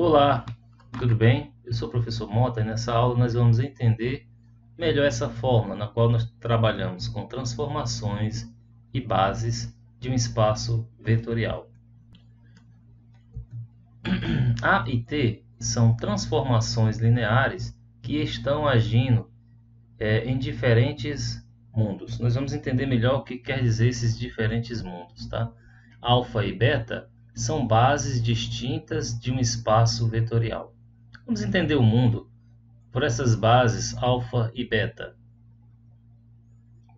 Olá, tudo bem? Eu sou o professor Mota e nessa aula nós vamos entender melhor essa fórmula na qual nós trabalhamos com transformações e bases de um espaço vetorial. A e T são transformações lineares que estão agindo em diferentes mundos. Nós vamos entender melhor o que quer dizer esses diferentes mundos, tá? Alfa e beta são bases distintas de um espaço vetorial. Vamos entender o mundo por essas bases alfa e beta.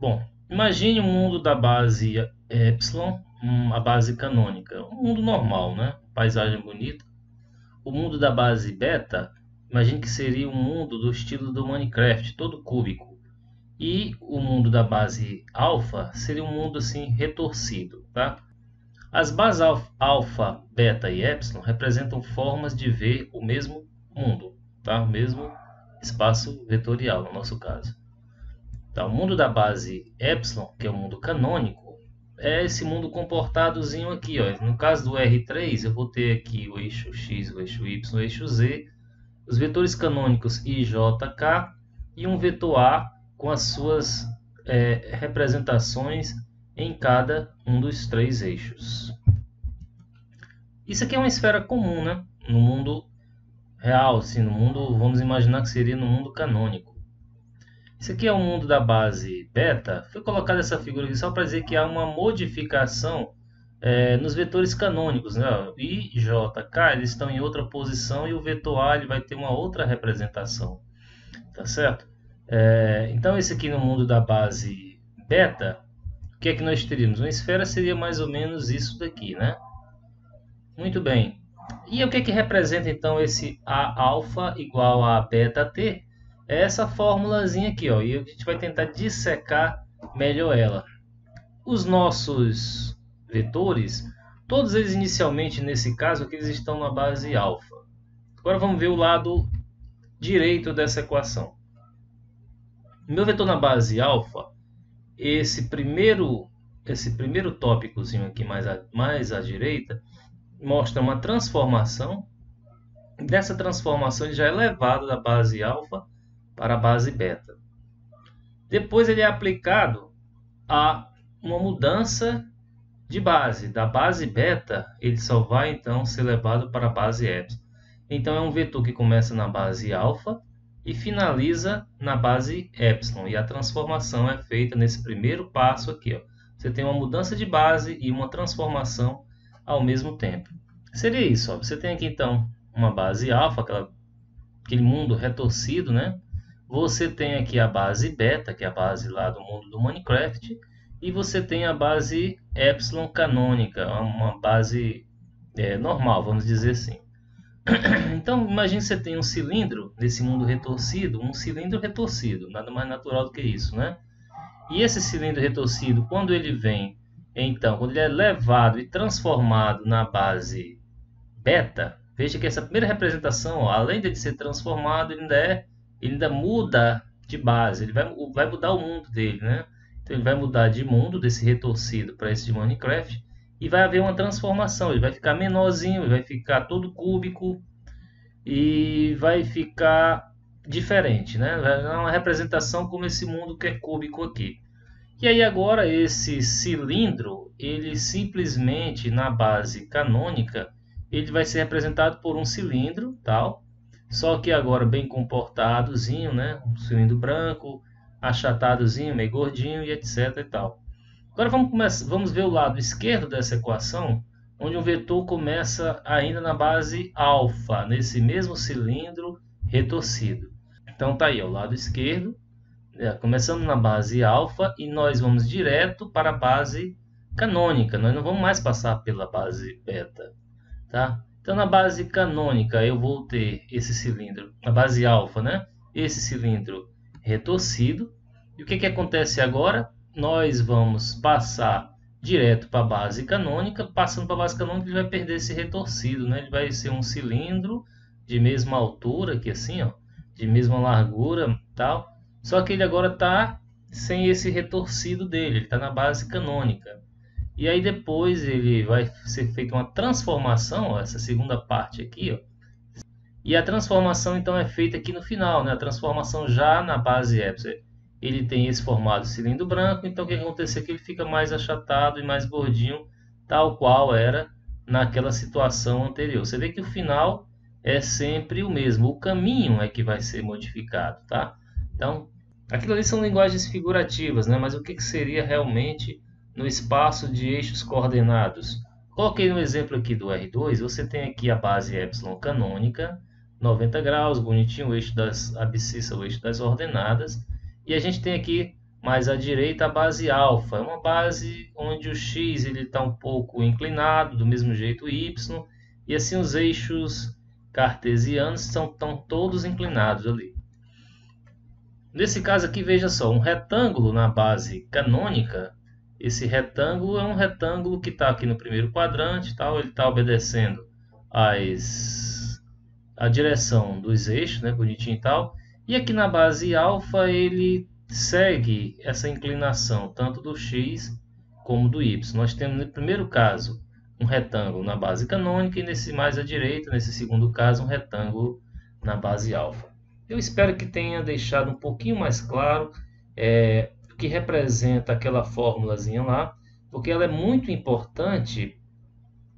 Bom, imagine um mundo da base epsilon, a base canônica, um mundo normal, né? Paisagem bonita. O mundo da base beta, imagine que seria um mundo do estilo do Minecraft, todo cúbico. E o mundo da base alfa seria um mundo assim retorcido, tá? As bases alfa, beta e epsilon representam formas de ver o mesmo mundo, tá? O mesmo espaço vetorial, no nosso caso. Tá, o mundo da base epsilon, que é o mundo canônico, é esse mundo comportadozinho aqui. Ó. No caso do R3, eu vou ter aqui o eixo X, o eixo Y, o eixo Z, os vetores canônicos I, J, K e um vetor A com as suas representações em cada um dos três eixos. Isso aqui é uma esfera comum, né? No mundo real, assim, no mundo, vamos imaginar que seria no mundo canônico. Esse aqui é o mundo da base beta. Foi colocada essa figura aqui só para dizer que há uma modificação nos vetores canônicos, né? I, J, K, eles estão em outra posição e o vetor A ele vai ter uma outra representação, tá certo? Então esse aqui no mundo da base beta, o que é que nós teríamos? Uma esfera seria mais ou menos isso daqui, né? Muito bem. E o que é que representa então esse A alfa igual a beta t? É essa formulazinha aqui, ó, e a gente vai tentar dissecar melhor ela. Os nossos vetores, todos eles inicialmente nesse caso aqui, eles estão na base alfa. Agora vamos ver o lado direito dessa equação. O meu vetor na base alfa, esse primeiro tópicozinho aqui mais à direita, mostra uma transformação. Dessa transformação ele já é levado da base alfa para a base beta. Depois ele é aplicado a uma mudança de base. Da base beta, ele só vai então ser levado para a base epsilon. Então é um vetor que começa na base alfa e finaliza na base epsilon. E a transformação é feita nesse primeiro passo aqui. Ó. Você tem uma mudança de base e uma transformação ao mesmo tempo. Seria isso. Ó. Você tem aqui então uma base alfa, aquele mundo retorcido, né? Você tem aqui a base beta, que é a base lá do mundo do Minecraft, e você tem a base epsilon canônica, uma base normal, vamos dizer assim. Então, imagine que você tem um cilindro nesse mundo retorcido, um cilindro retorcido, nada mais natural do que isso, né? E esse cilindro retorcido, quando ele vem, então, quando ele é levado e transformado na base beta, veja que essa primeira representação, ó, além de ser transformado, ele ainda muda de base, ele vai mudar o mundo dele, né? Então ele vai mudar de mundo, desse retorcido para esse de Minecraft, e vai haver uma transformação, ele vai ficar menorzinho, ele vai ficar todo cúbico e vai ficar diferente, né? Vai dar uma representação como esse mundo que é cúbico aqui. E aí agora esse cilindro, ele simplesmente na base canônica, ele vai ser representado por um cilindro, tal, só que agora bem comportadozinho, né? Um cilindro branco, achatadozinho, meio gordinho e etc e tal. Agora vamos ver o lado esquerdo dessa equação, onde o vetor começa ainda na base alfa, nesse mesmo cilindro retorcido. Então tá aí, ó, o lado esquerdo, começando na base alfa e nós vamos direto para a base canônica. Nós não vamos mais passar pela base beta, tá? Então na base canônica eu vou ter esse cilindro, na base alfa, né? Esse cilindro retorcido. E o que acontece agora? Nós vamos passar direto para a base canônica. Passando para a base canônica ele vai perder esse retorcido, né? Ele vai ser um cilindro de mesma altura aqui assim, ó, de mesma largura, tal. Só que ele agora está sem esse retorcido dele, ele está na base canônica. E aí depois ele vai ser feita uma transformação, ó, essa segunda parte aqui, ó, E a transformação então é feita aqui no final, né? A transformação já na base epsilon. Ele tem esse formato cilindro branco, então o que acontece é que ele fica mais achatado e mais gordinho, tal qual era naquela situação anterior. Você vê que o final é sempre o mesmo, o caminho é que vai ser modificado, tá? Então, aquilo ali são linguagens figurativas, né? Mas o que seria realmente no espaço de eixos coordenados? Coloquei no exemplo aqui do R2, você tem aqui a base epsilon canônica, 90 graus, bonitinho, o eixo das abscissa, o eixo das ordenadas. E a gente tem aqui mais à direita a base alfa, é uma base onde o x está um pouco inclinado, do mesmo jeito o y, e assim os eixos cartesianos estão todos inclinados ali. Nesse caso aqui, veja só, um retângulo na base canônica. Esse retângulo é um retângulo que está aqui no primeiro quadrante, tal, ele está obedecendo a direção dos eixos, né, bonitinho e tal. E aqui na base alfa ele segue essa inclinação, tanto do x como do y. Nós temos no primeiro caso um retângulo na base canônica e nesse mais à direita, nesse segundo caso, um retângulo na base alfa. Eu espero que tenha deixado um pouquinho mais claro o que representa aquela fórmulazinha lá, porque ela é muito importante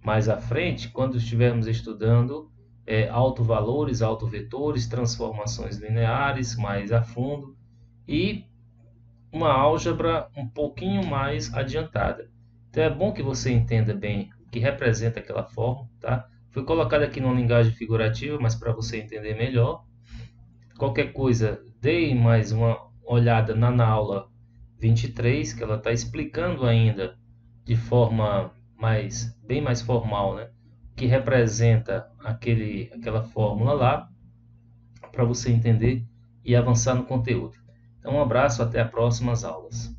mais à frente, quando estivermos estudando autovalores, autovetores, transformações lineares mais a fundo e uma álgebra um pouquinho mais adiantada. Então é bom que você entenda bem o que representa aquela fórmula, tá? Foi colocado aqui numa linguagem figurativa, mas para você entender melhor. Qualquer coisa, dê mais uma olhada na aula 23, que ela está explicando ainda de forma bem mais formal, né? O que representa aquela fórmula lá, para você entender e avançar no conteúdo. Então, um abraço, até as próximas aulas.